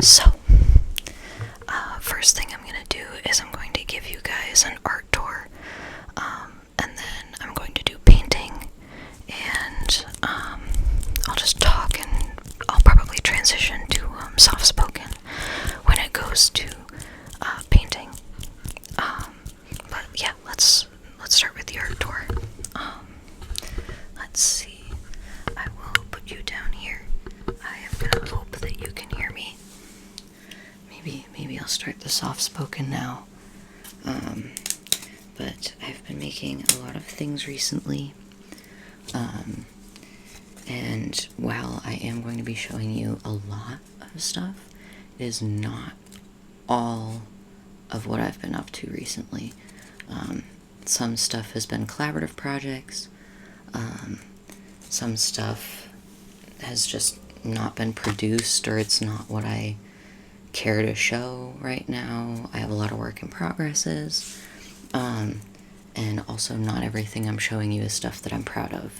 So, first thing I'm gonna do is I'm going to give you guys an art tour, and then I'm going to do painting, and I'll just talk, and I'll probably transition to soft spoken when it goes to painting. But yeah, let's start with the art tour. Let's see. I will put you down here. I am gonna hope that you can hear me. Maybe I'll start the soft spoken now. But I've been making a lot of things recently. And while I am going to be showing you a lot of stuff, it is not all of what I've been up to recently. Some stuff has been collaborative projects. Some stuff has just not been produced, or it's not what I care to show right now. I have a lot of work in progresses. And also not everything I'm showing you is stuff that I'm proud of.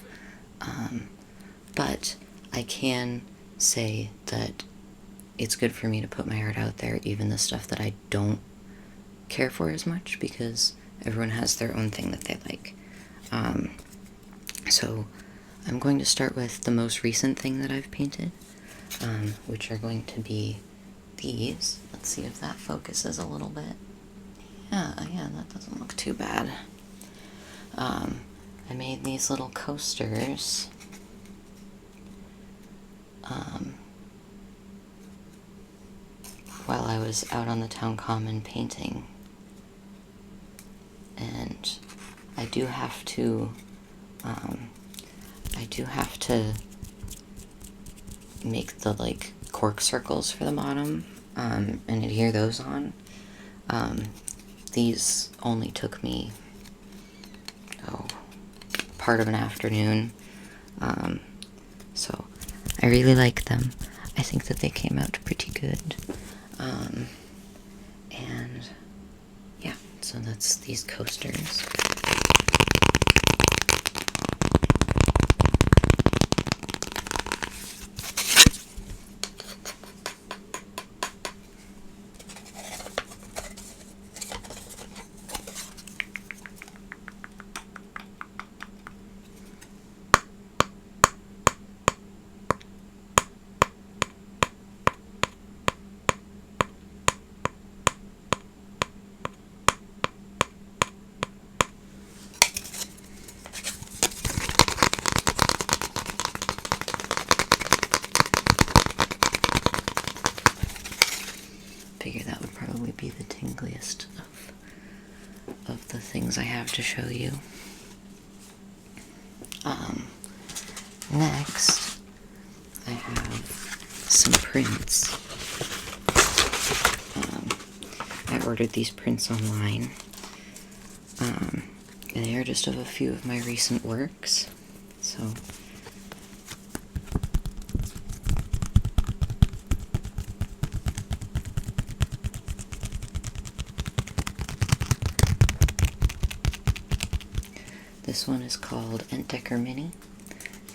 But I can say that it's good for me to put my art out there, even the stuff that I don't care for as much, because everyone has their own thing that they like. So I'm going to start with the most recent thing that I've painted, which are going to be these. Let's see if that focuses a little bit. Yeah, that doesn't look too bad. I made these little coasters. While I was out on the town common painting. And I do have to make the, like, cork circles for the bottom, and adhere those on. These only took me, part of an afternoon, so I really like them. I think that they came out pretty good, and yeah, so that's these coasters. Figure that would probably be the tingliest of the things I have to show you. Next, I have some prints. I ordered these prints online, and they are just of a few of my recent works, so this one is called Entdecker Mini.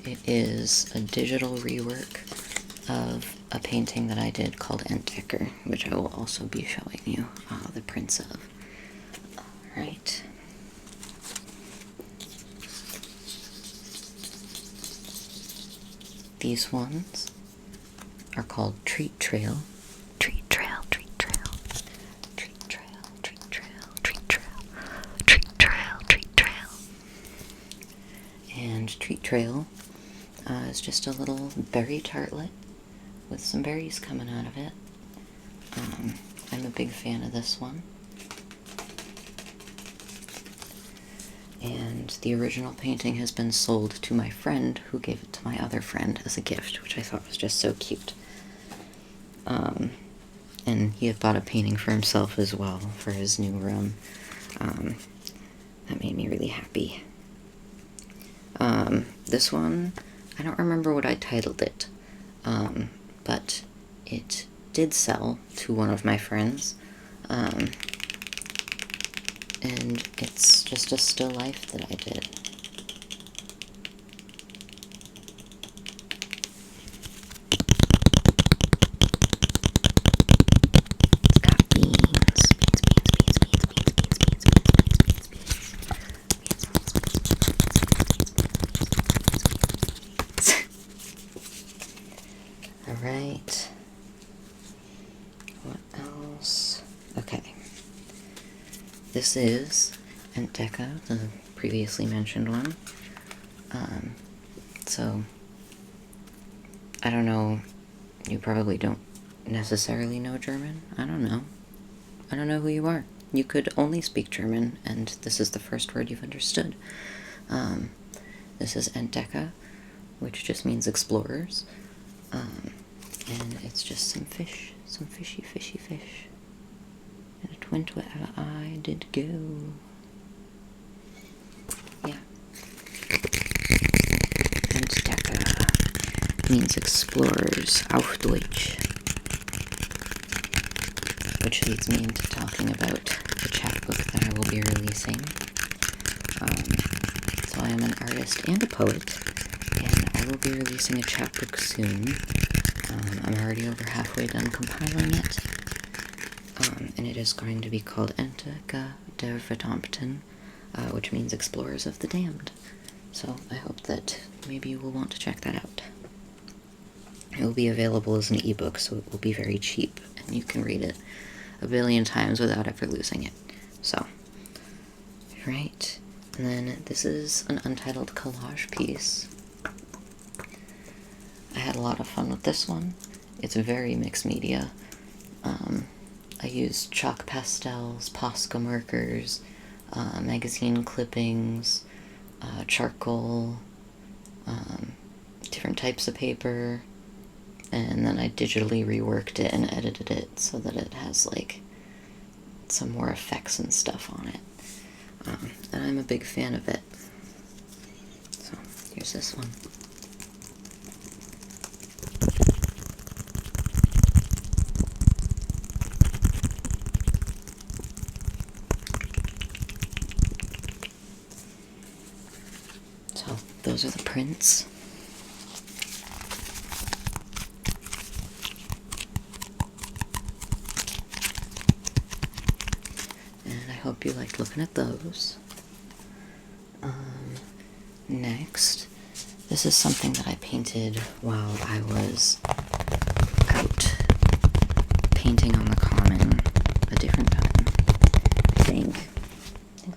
It is a digital rework of a painting that I did called Entdecker, which I will also be showing you the prints of. Alright. These ones are called Treat Trail. Treat Trail, Treat Trail. Treat Trail, Treat Trail, Treat Trail. Treat Trail, Treat Trail. And Treat Trail is just a little berry tartlet with some berries coming out of it. I'm a big fan of this one. And the original painting has been sold to my friend, who gave it to my other friend as a gift, which I thought was just so cute. And he had bought a painting for himself as well for his new room. That made me really happy. This one, I don't remember what I titled it, but it did sell to one of my friends, and it's just a still life that I did. this is Entdecka, the previously mentioned one. So, I don't know, you probably don't necessarily know German. I don't know. I don't know who you are. You could only speak German, and this is the first word you've understood. This is Entdecka, which just means explorers. And it's just some fish, some fishy fish. And it went wherever I did go. Yeah. Entdecka means explorers auf Deutsch. Which leads me into talking about the chapbook that I will be releasing. So I am an artist and a poet, and I will be releasing a chapbook soon. I'm already over halfway done compiling it, and it is going to be called Entdecka der Verdammten, which means Explorers of the Damned. So I hope that maybe you will want to check that out. It will be available as an ebook, so it will be very cheap, and you can read it a billion times without ever losing it. So, right. And then this is an untitled collage piece. I had a lot of fun with this one. It's very mixed media. I used chalk pastels, Posca markers, magazine clippings, charcoal, different types of paper, and then I digitally reworked it and edited it so that it has like some more effects and stuff on it. And I'm a big fan of it. So here's this one. So those are the prints. Hope you liked looking at those. Next, this is something that I painted while I was out painting on the common a different time. I think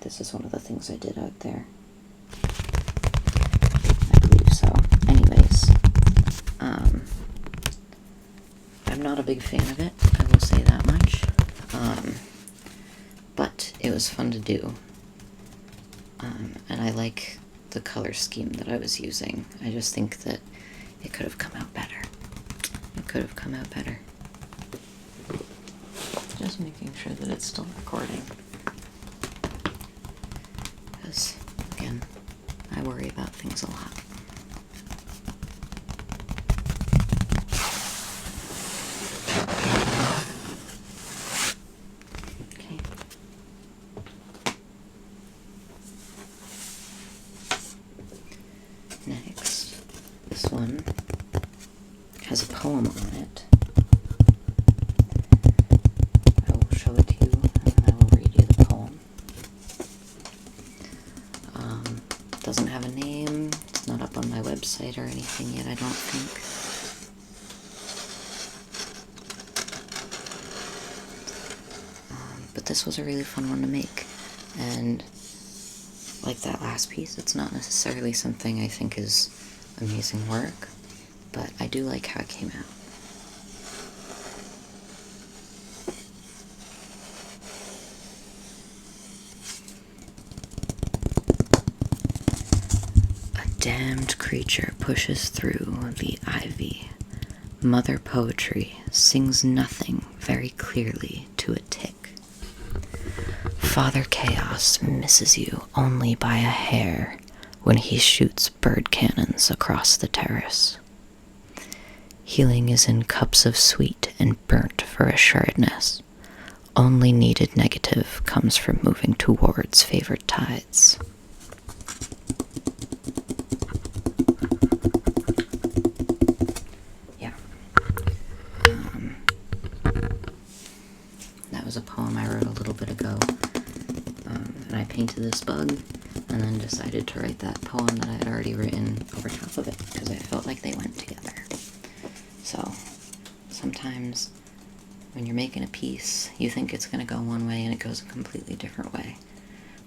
this is one of the things I did out there. I believe so. Anyways, I'm not a big fan of it, I will say that much. But it was fun to do, and I like the color scheme that I was using. I just think that it could have come out better. Just making sure that it's still recording, because, again, I worry about things a lot. Next, this one has a poem on it. I will show it to you, and then I will read you the poem. It doesn't have a name, it's not up on my website or anything yet, I don't think. But this was a really fun one to make, and like that last piece, it's not necessarily something I think is amazing work, but I do like how it came out. A damned creature pushes through the ivy. Mother Poetry sings nothing very clearly to a tick. Father Chaos misses you only by a hair when he shoots bird cannons across the terrace. Healing is in cups of sweet and burnt for assuredness. Only needed negative comes from moving towards favored tides. Yeah. That was a poem I wrote a little bit ago. And I painted this bug, and then decided to write that poem that I had already written over top of it, because I felt like they went together. So, sometimes when you're making a piece, you think it's going to go one way and it goes a completely different way.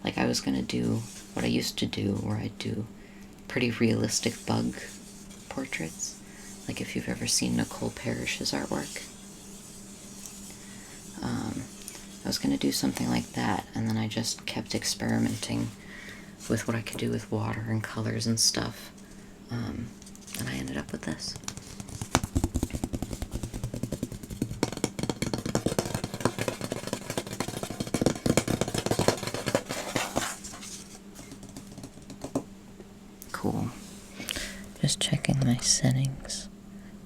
Like I was going to do what I used to do, where I'd do pretty realistic bug portraits. Like if you've ever seen Nicole Parrish's artwork. I was going to do something like that, and then I just kept experimenting with what I could do with water and colors and stuff. And I ended up with this. Cool. Just checking my settings.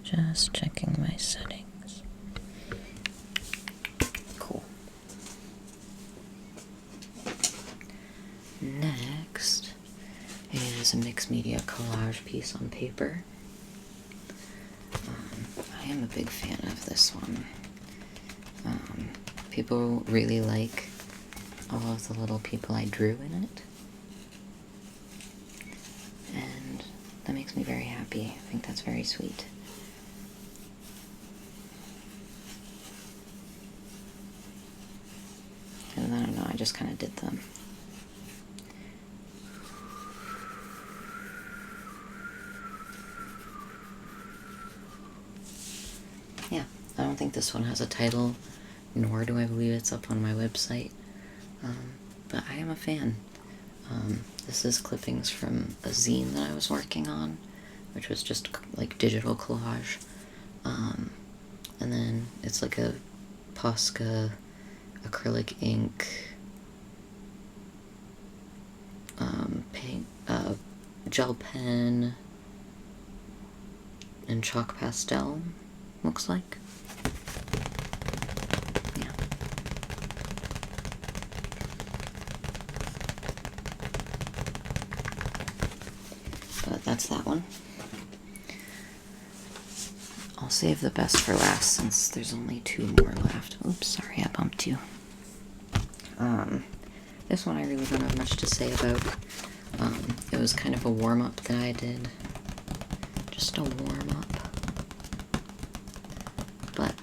Just checking my settings. Cool. Next is a mixed media collage piece on paper. I am a big fan of this one. People really like all of the little people I drew in it. And that makes me very happy. I think that's very sweet. And I don't know, I just kind of did them. Yeah, I don't think this one has a title, nor do I believe it's up on my website. But I am a fan. This is clippings from a zine that I was working on, which was just like digital collage. And then it's like a Posca acrylic ink paint, gel pen, and chalk pastel, looks like. Yeah. But that's that one. I'll save the best for last since there's only 2 more left. Oops, sorry, I bumped you. This one I really don't have much to say about. It was kind of a warm-up that I did. Just a warm-up. But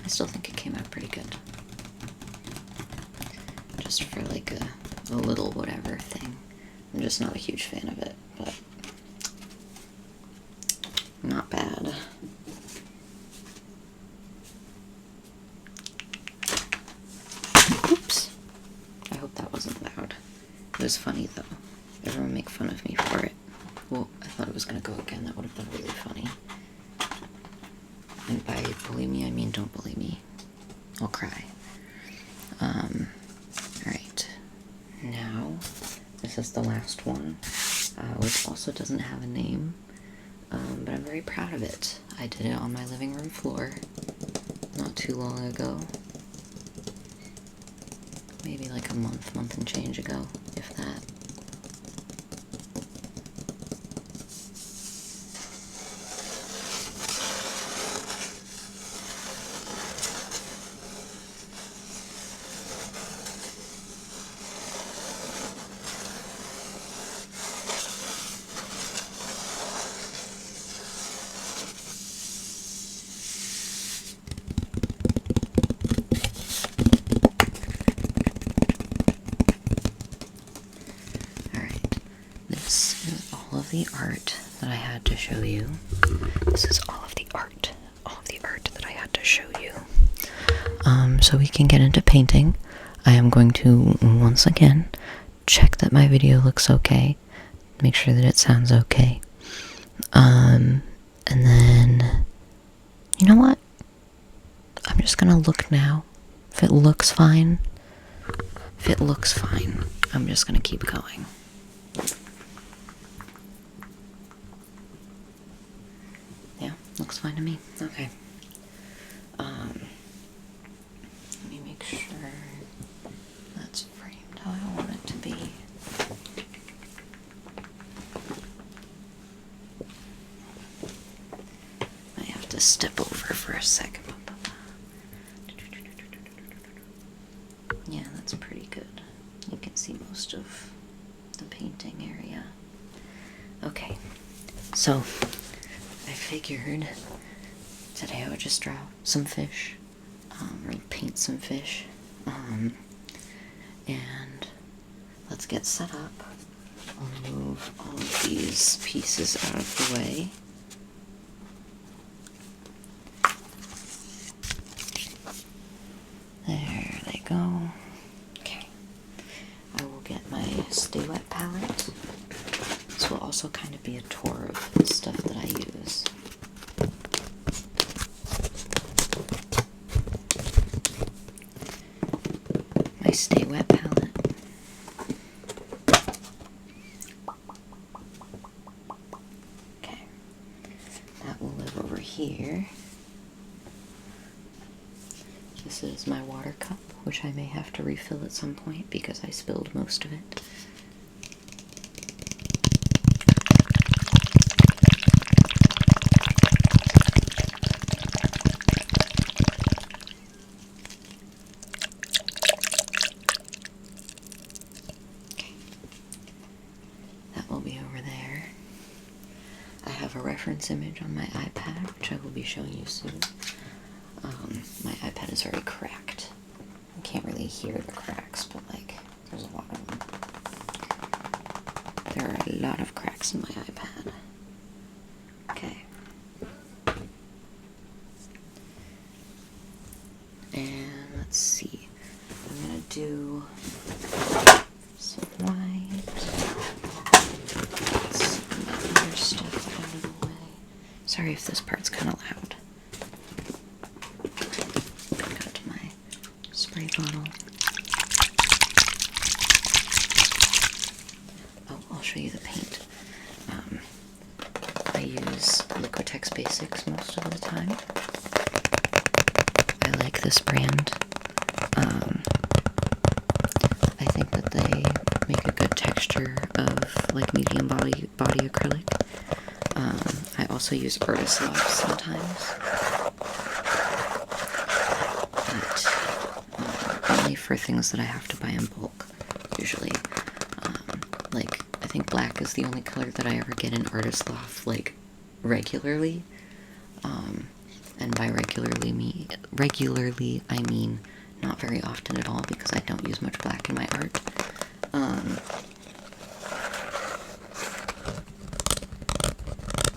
I still think it came out pretty good. Just for like a little whatever thing. I'm just not a huge fan of it, but not bad. Oops. I hope that wasn't loud. It was funny though. Everyone make fun of me for it. Well, I thought it was gonna go again. That would have been really funny. And by bully me, I mean don't bully me. I'll cry. Alright. Now, this is the last one, which also doesn't have a name, but I'm very proud of it. I did it on my living room floor not too long ago. Maybe like a month and change ago, if that. The art that I had to show you. This is all of the art that I had to show you. So we can get into painting. I am going to once again check that my video looks okay, make sure that it sounds okay, and then you know what? I'm just gonna look now. If it looks fine, I'm just gonna keep going. Looks fine to me. Okay. Let me make sure that's framed how I want it to be. I have to step over for a second. Yeah, that's pretty good. You can see most of the painting area. Okay. So I figured today I would just draw some fish or paint some fish. And let's get set up. I'll move all of these pieces out of the way. There they go. Okay. I will get my Stay Wet palette. This will also kind of be a tour of the stuff that I use. My Stay Wet palette. Okay. That will live over here. This is my water cup, which I may have to refill at some point because I spilled most of it. Okay. That will be over there. I have a reference image on my iPad, which I will be showing you soon. My iPad is very cracked. I can't really hear the cracks, but like, there's a lot of them. There are a lot of cracks in my iPad. Okay. And let's see. I'm gonna do some white. Some other stuff out of the way. Sorry if this part's kind of loud. Spray bottle. Oh, I'll show you the paint. I use Liquitex Basics most of the time. I like this brand. I think that they make a good texture of like medium body acrylic. I also use Artist Love sometimes. Only for things that I have to buy in bulk, usually. Like, I think black is the only color that I ever get in Artist Loft, like, regularly. And by regularly, I mean not very often at all, because I don't use much black in my art.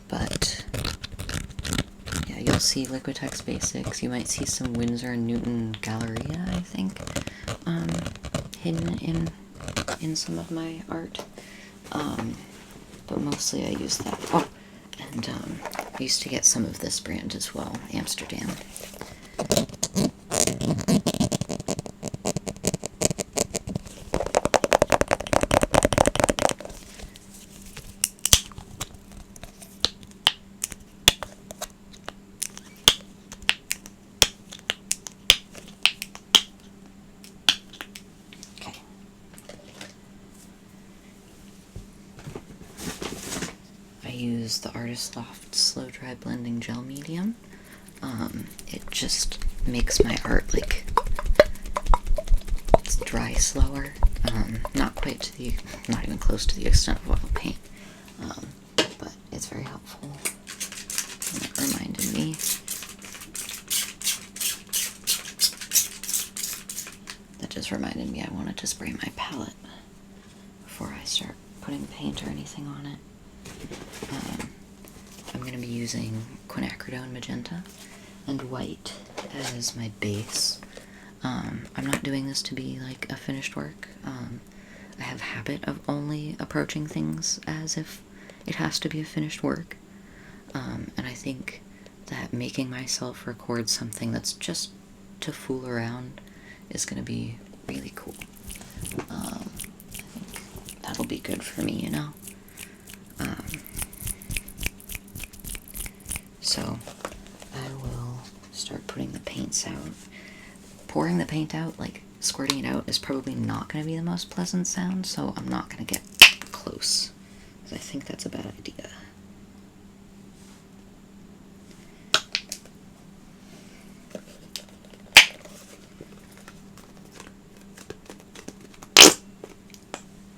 But yeah, you'll see Liquitex Basics. You might see some Winsor & Newton Galleria, I think, hidden in some of my art. But mostly I use that. Oh, and I used to get some of this brand as well, Amsterdam. Use the Artist Loft Slow Dry Blending Gel Medium. It just makes my art like it's dry slower. Not quite to the, not even close to the extent of oil paint. But it's very helpful. And it reminded me. That just reminded me I wanted to spray my palette before I start putting paint or anything on it. I'm going to be using quinacridone magenta and white as my base. I'm not doing this to be like a finished work. I have a habit of only approaching things as if it has to be a finished work. And I think that making myself record something that's just to fool around is going to be really cool. I think that'll be good for me, you know? So I will start putting the paints out. Pouring the paint out, like squirting it out, is probably not going to be the most pleasant sound, so I'm not going to get close, because I think that's a bad idea.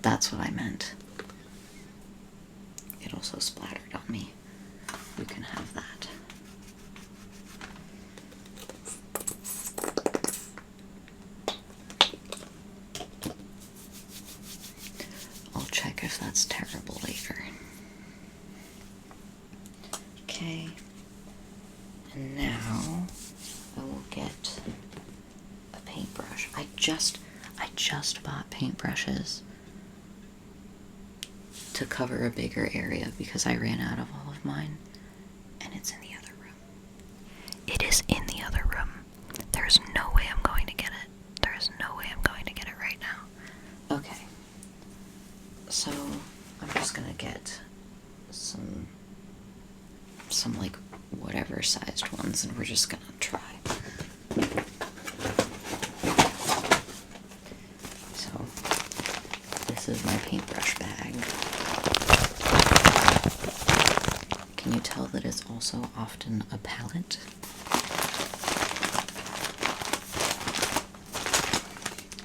That's what I meant. It also splattered on me. You can have that. if that's terrible later. Okay, and now I will get a paintbrush. I just bought paintbrushes to cover a bigger area because I ran out of all of mine, and it's in the other room. It is in the other room. There's no way I'm going to get it. There's no way I'm going to get it right now. Okay. So, I'm just gonna get some like whatever sized ones, and we're just gonna try. So, this is my paintbrush bag. Can you tell that it's also often a palette?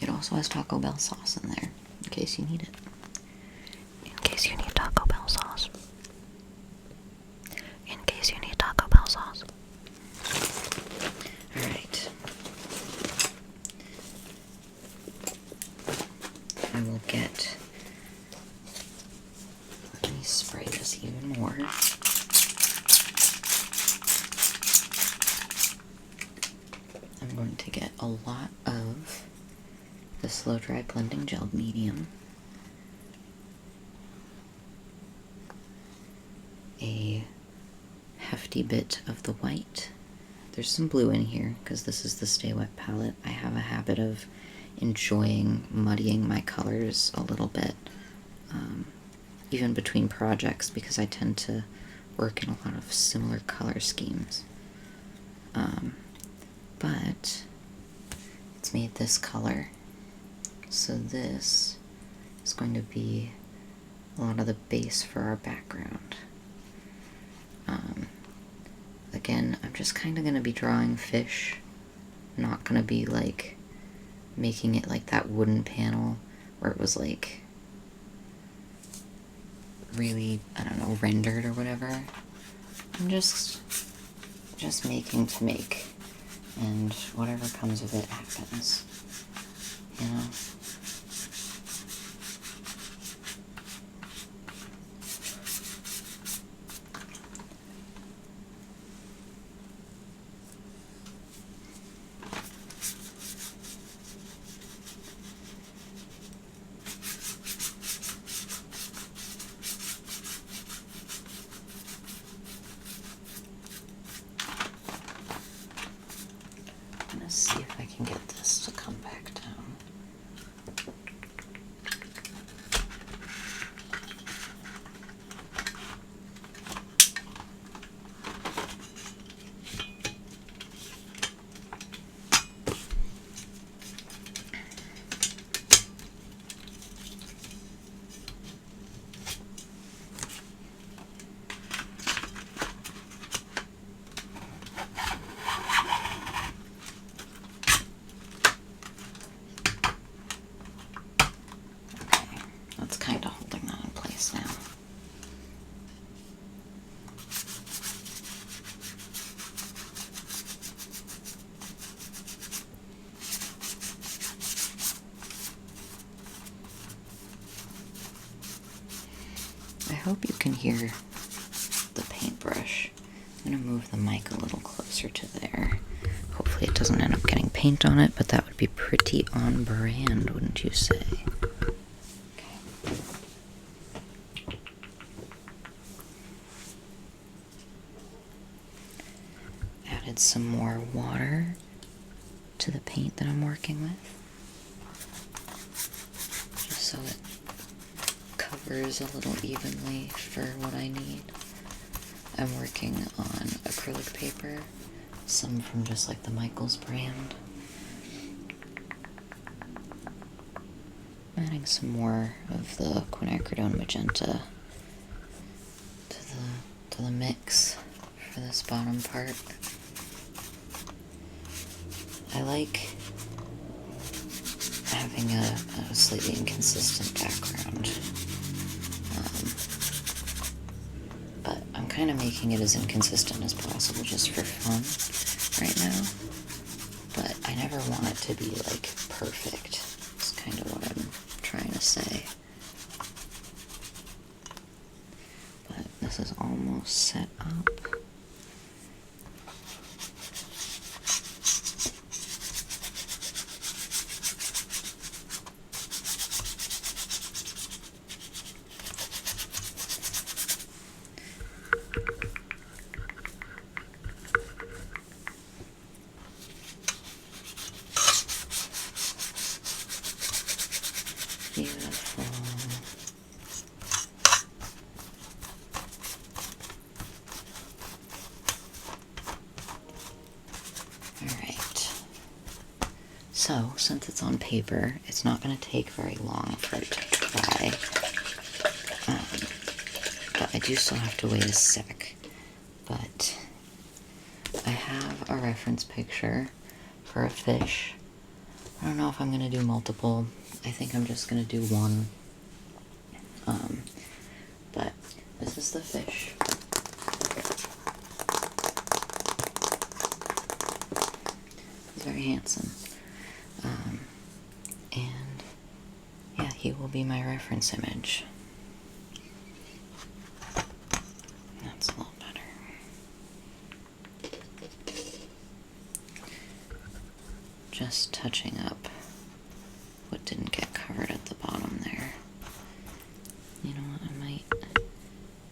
It also has Taco Bell sauce in there, in case you need it. In case you need Taco Bell sauce. In case you need Taco Bell sauce. Alright. I will get... Let me spray this even more. I'm going to get a lot of the Slow Dry Blending Gel Medium, a hefty bit of the white. There's some blue in here because this is the Stay Wet palette. I have a habit of enjoying muddying my colors a little bit, even between projects, because I tend to work in a lot of similar color schemes. But it's made this color. So this is going to be a lot of the base for our background. Again, I'm just kind of going to be drawing fish. I'm not going to be like making it like that wooden panel where it was like really, I don't know, rendered or whatever. I'm just making to make, and whatever comes of it happens, you know? See if I can get this to come back down. I hope you can hear the paintbrush. I'm going to move the mic a little closer to there. Hopefully it doesn't end up getting paint on it, but that would be pretty on brand, wouldn't you say? Okay. Added some more water to the paint that I'm working with, just so it covers a little evenly for what I need. I'm working on acrylic paper, some from just like the Michaels brand. I'm adding some more of the quinacridone magenta to the mix for this bottom part. I like having a slightly inconsistent background. But I'm kind of making it as inconsistent as possible just for fun right now. But I never want it to be like perfect. That's kind of what I'm trying to say. set up. Beautiful. Alright. So, since it's on paper, it's not going to take very long for it to dry. But I do still have to wait a sec. But I have a reference picture for a fish. I don't know if I'm going to do multiple. I think I'm just going to do one. But this is the fish. He's very handsome. And yeah, he will be my reference image. That's a little better. Just touching up what didn't get covered at the bottom there. You know what, I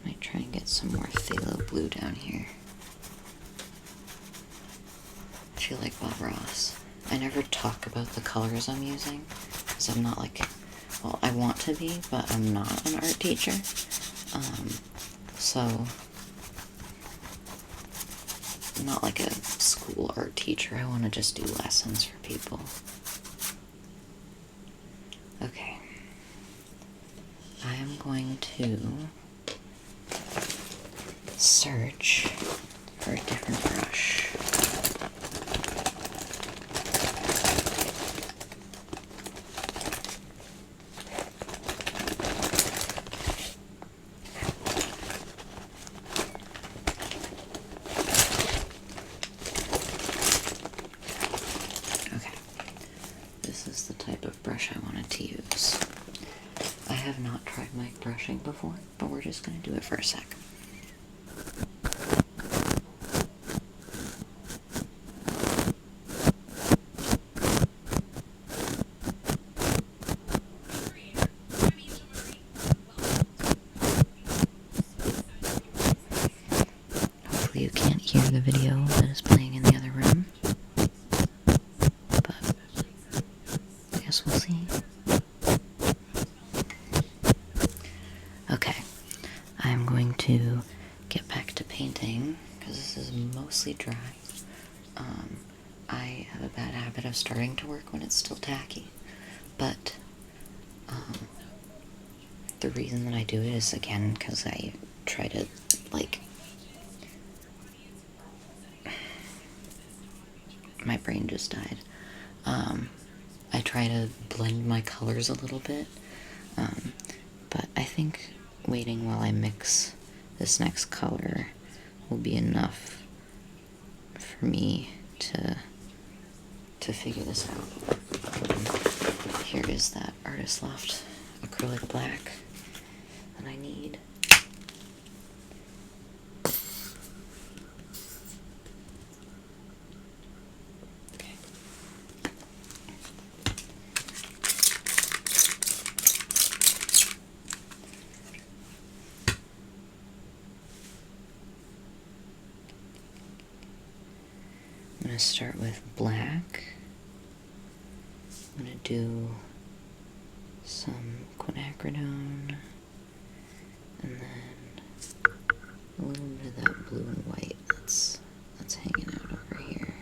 might try and get some more phthalo blue down here. I feel like Bob Ross. I never talk about the colors I'm using, because I'm not like, well, I want to be, but I'm not an art teacher. So, I'm not like a school art teacher. I want to just do lessons for people. Okay. I am going to search for a different brush. Okay. This is the type of brush I wanted to use. I have not tried mic brushing before, but we're just going to do it for a sec. Hopefully you can't hear the video that is playing in the other room, but I guess we'll see. Okay, I'm going to get back to painting because this is mostly dry. I have a bad habit of starting to work when it's still tacky, but the reason that I do it is, again, because I try to, like, my brain just died. I try to blend my colors a little bit, but I think waiting while I mix this next color will be enough for me to figure this out. Here is that Artist Loft acrylic black that I need. Okay. I'm going to start with black. I'm going to do some quinacridone, and then a little bit of that blue and white that's hanging out over here.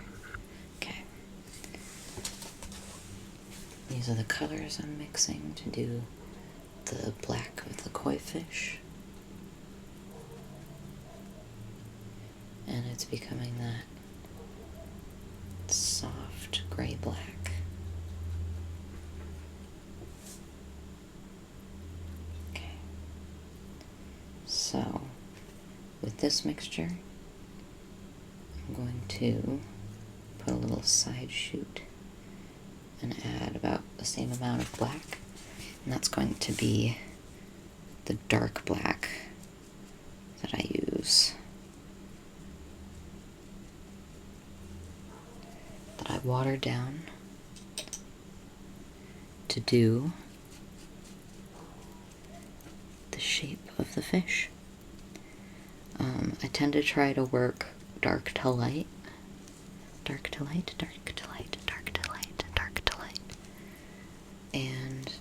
Okay. These are the colors I'm mixing to do the black with the koi fish. And it's becoming that soft gray black. Okay. So, with this mixture, I'm going to put a little side shoot and add about the same amount of black. And that's going to be the dark black that I use. potatoes that I watered down to do the shape of the fish. I tend to try to work dark to light, dark to light, dark to light, dark to light, dark to light. And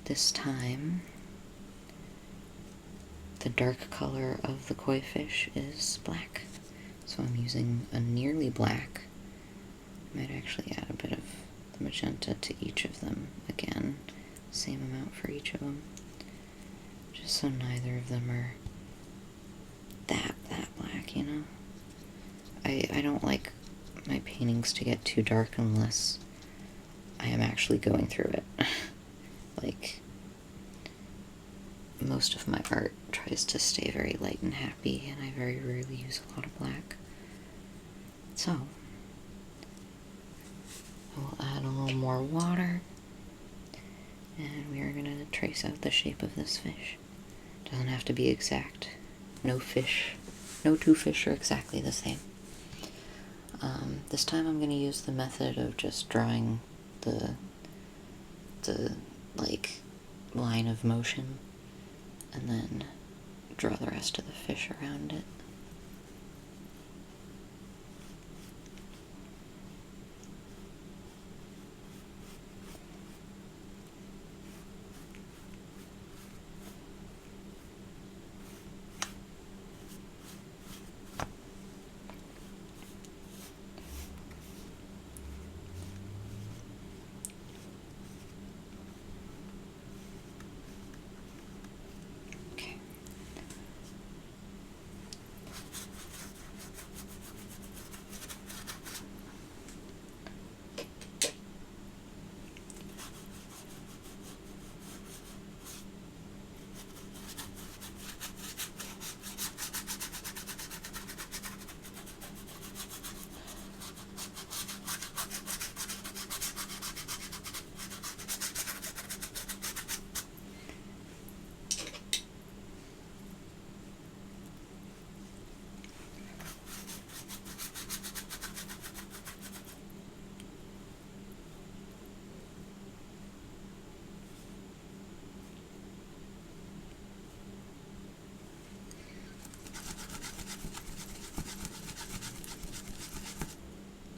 this time, the dark color of the koi fish is black. So I'm using a nearly black. I might actually add a bit of the magenta to each of them again. Same amount for each of them. Just so neither of them are that black, you know? I don't like my paintings to get too dark unless I am actually going through it. Like, most of my art tries to stay very light and happy, and I very rarely use a lot of black. So, I will add a little more water, and we are going to trace out the shape of this fish. Doesn't have to be exact. No two fish are exactly the same. This time I'm going to use the method of just drawing the like line of motion and then draw the rest of the fish around it.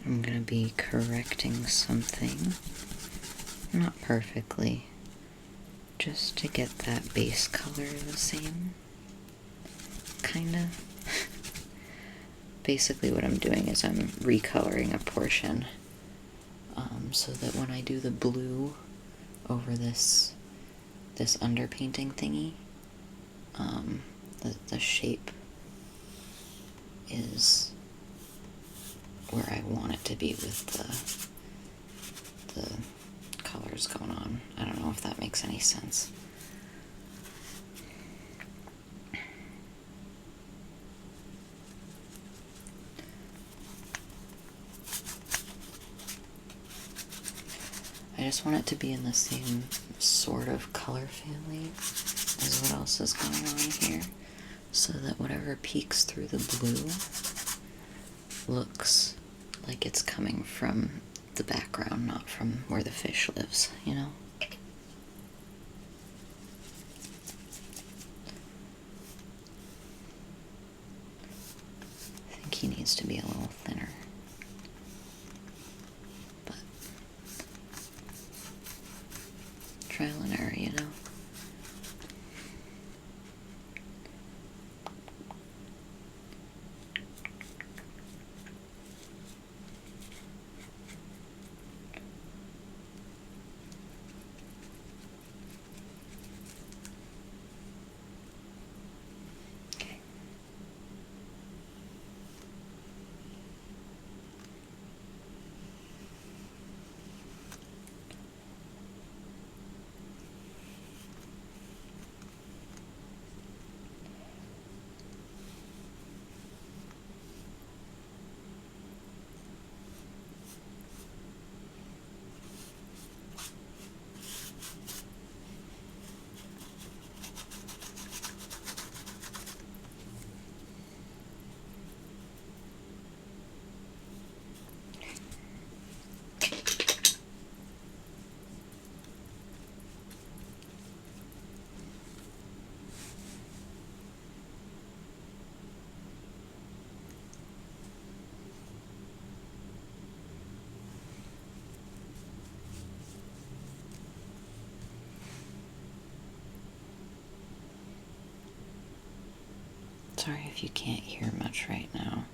I'm going to be correcting something, not perfectly, just to get that base color the same, kinda. Basically what I'm doing is I'm recoloring a portion, so that when I do the blue over this underpainting thingy, the shape is where I want it to be with the colors going on. I don't know if that makes any sense. I just want it to be in the same sort of color family as what else is going on here, so that whatever peeks through the blue looks like it's coming from the background, not from where the fish lives, you know? I think he needs to be a little thinner. But trial and error, you know? Sorry if you can't hear much right now.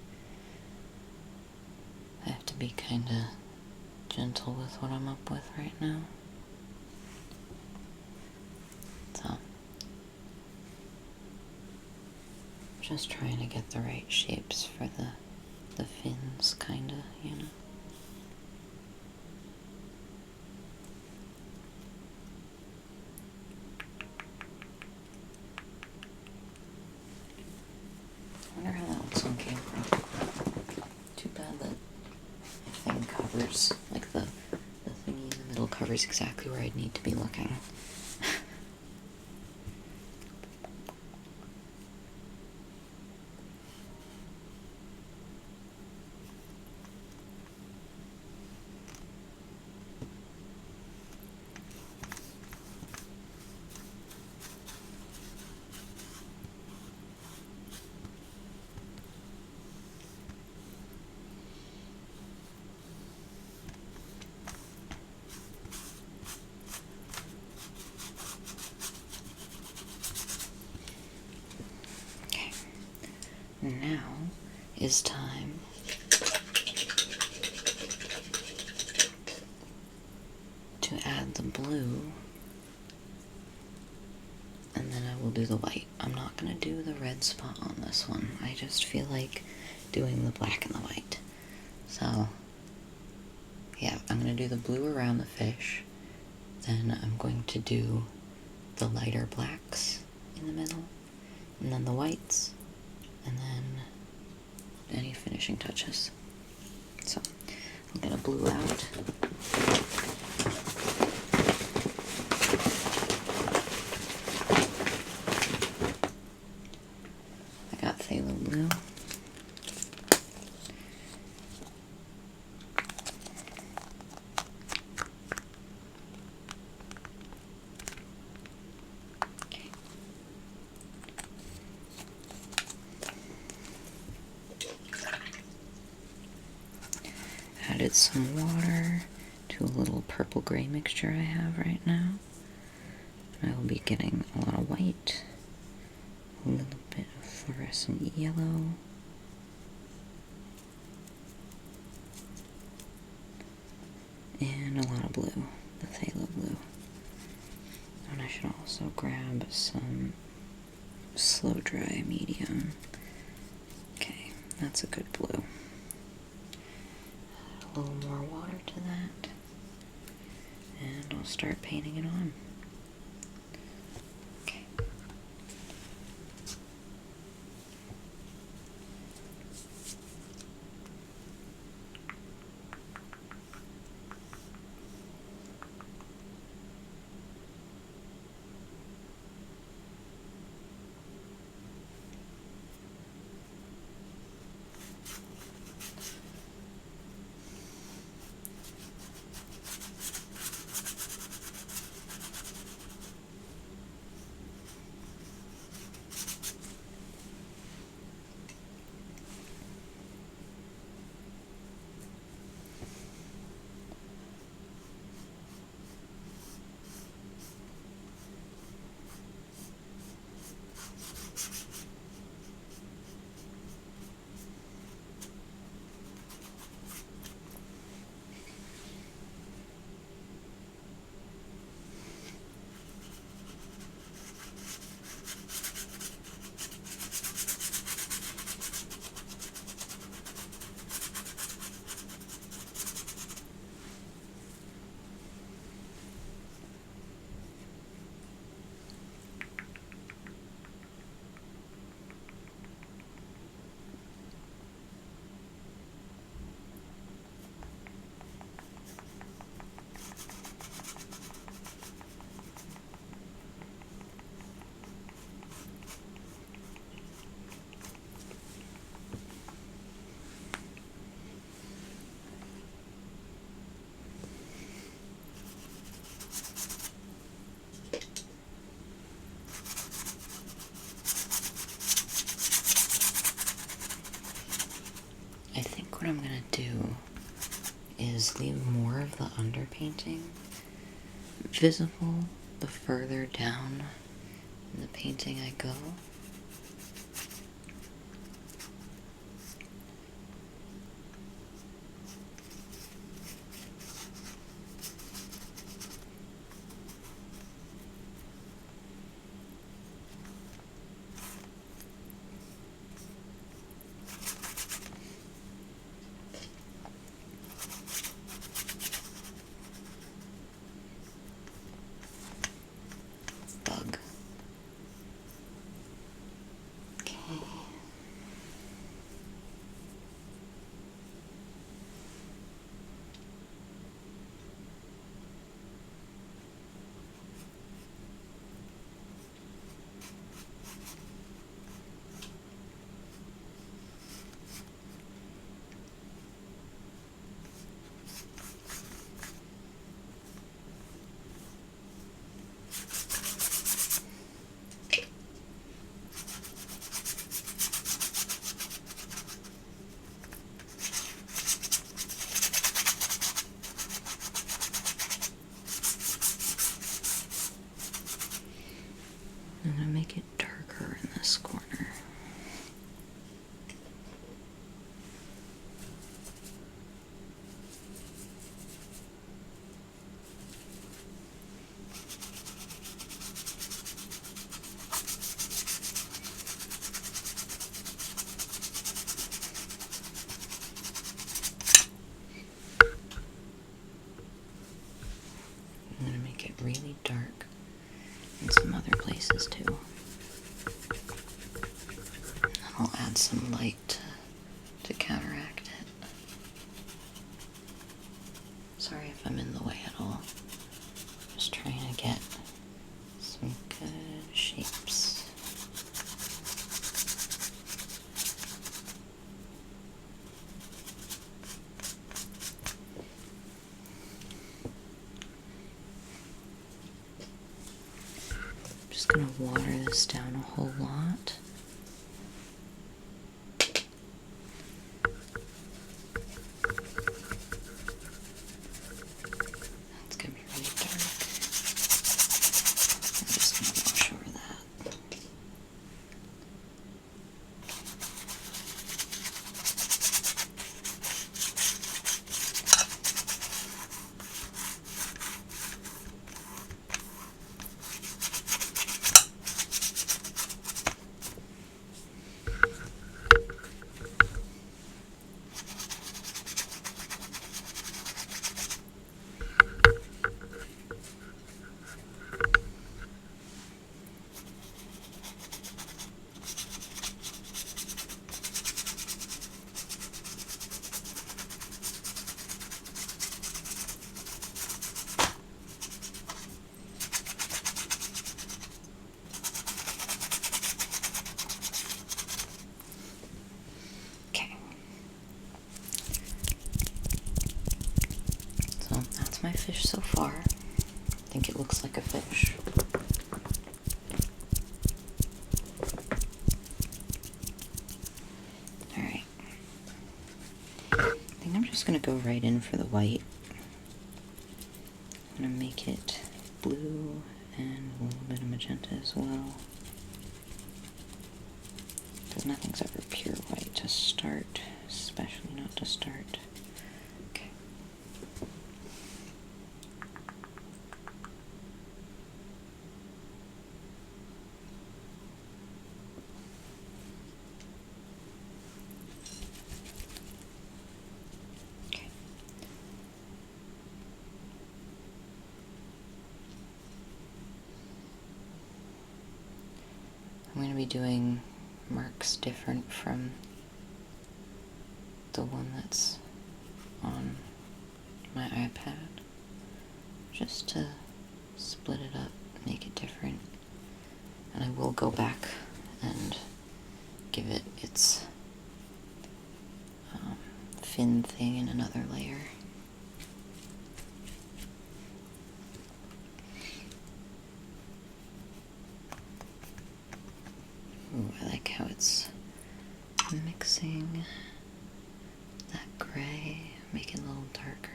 I have to be kind of gentle with what I'm up with right now. So, just trying to get the right shapes for the fins, kind of, you know. I wonder how that one came from. Too bad that the thing covers, like the thingy in the middle covers exactly where I'd need to be looking. Now is time to add the blue, and then I will do the white. I'm not going to do the red spot on this one. I just feel like doing the black and the white. So, yeah, I'm going to do the blue around the fish, then I'm going to do the lighter blacks in the middle, and then the whites, and then any finishing touches. So I'm gonna blue out. I got phthalo blue. Added some water to a little purple gray mixture I have right now. I will be getting a lot of white, a little bit of fluorescent yellow, and a lot of blue, the phthalo blue. And I should also grab some slow dry medium. Okay, that's a good blue. A little more water to that, and I'll start painting it on. Okay. I think what I'm gonna do is leave more of the underpainting visible the further down in the painting I go. I'm going to make it darker in this corner. I'm going to make it really dark in some other places too. I'll add some light to counteract it. Sorry if I'm in the way at all. Just trying to get some good shapes. I'm just going to water this down a whole lot. My fish so far. I think it looks like a fish. Alright. I think I'm just going to go right in for the white. I'm going to make it blue and a little bit of magenta as well. Because nothing's ever pure white to start, especially not to start. I'm going to be doing marks different from the one that's on my iPad, just to split it up, make it different. And I will go back and give it its fin thing in another layer. Ooh, I like how it's mixing that gray, making it a little darker.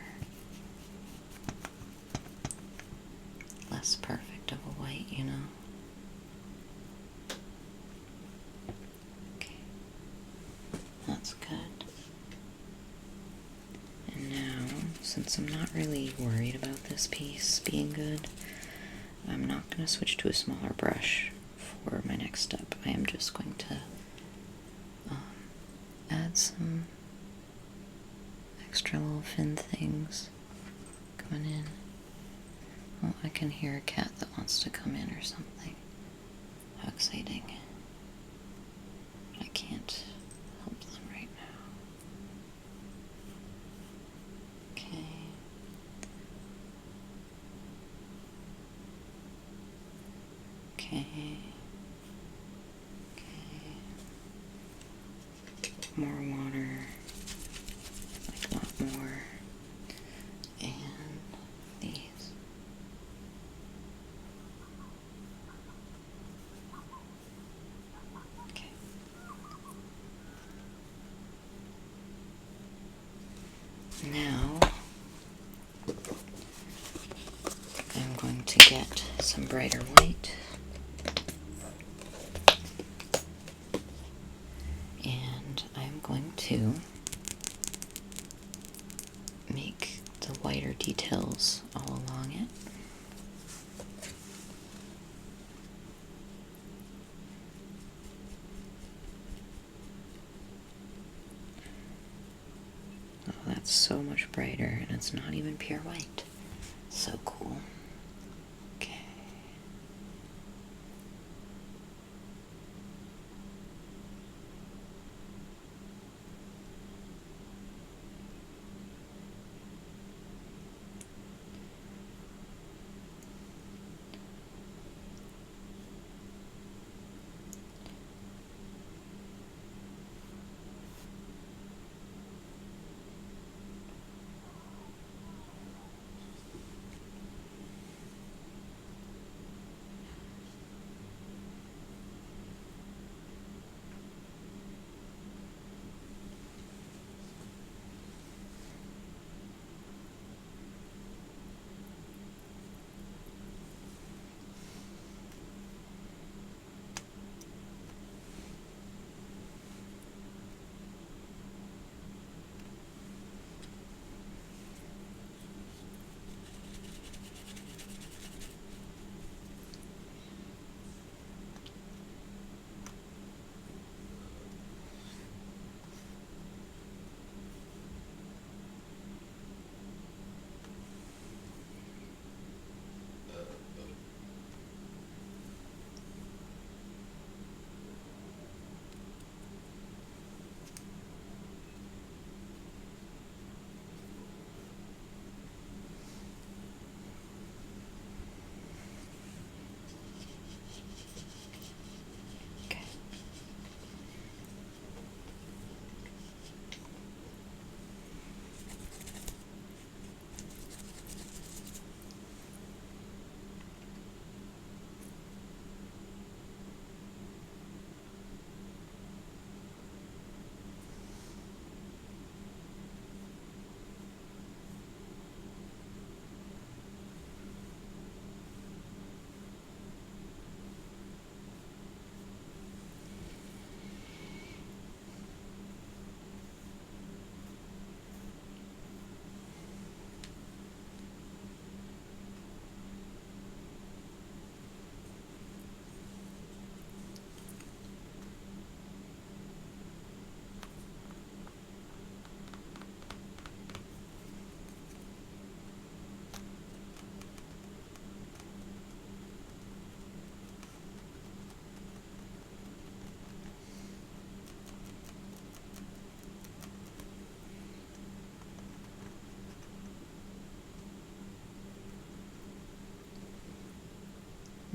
Less perfect of a white, you know? Okay, that's good. And now, since I'm not really worried about this piece being good, I'm not going to switch to a smaller brush for my next step. I am just going to add some extra little fin things coming in. Oh, I can hear a cat that wants to come in or something. How exciting. I can't help them right now. Okay. Okay. More water, like a lot more, and these. Okay. Now, I'm going to get some brighter white. And I'm going to make the whiter details all along it. Oh, that's so much brighter, and it's not even pure white. So cool. Okay.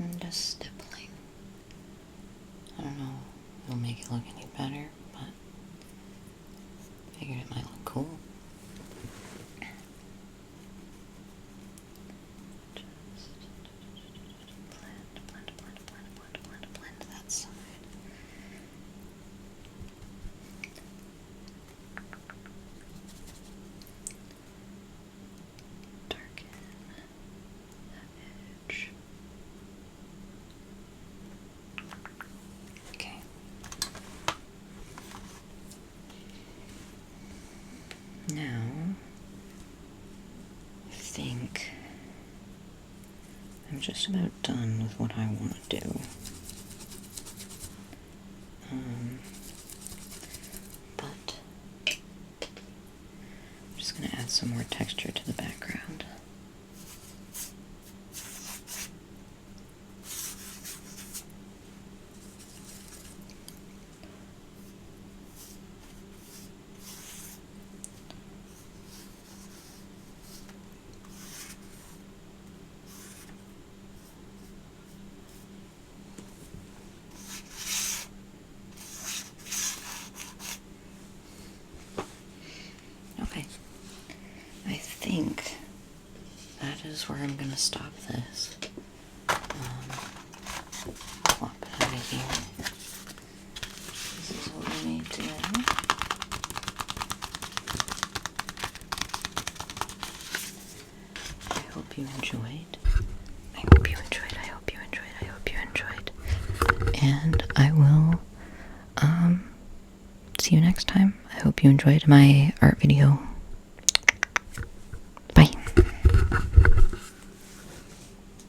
And just stippling. I don't know if it'll make it look any better, but I figured it might look cool. Just blend that side. Darken that edge. Okay. Now, I think I'm just about done with what I want to do. But I'm just going to add some more texture to the background. Okay, I think that is where I'm going to stop this. Plop it out of here. This is what we made today. I hope you enjoyed. I hope you enjoyed. I hope you enjoyed. I hope you enjoyed. And I will next time. I hope you enjoyed my art video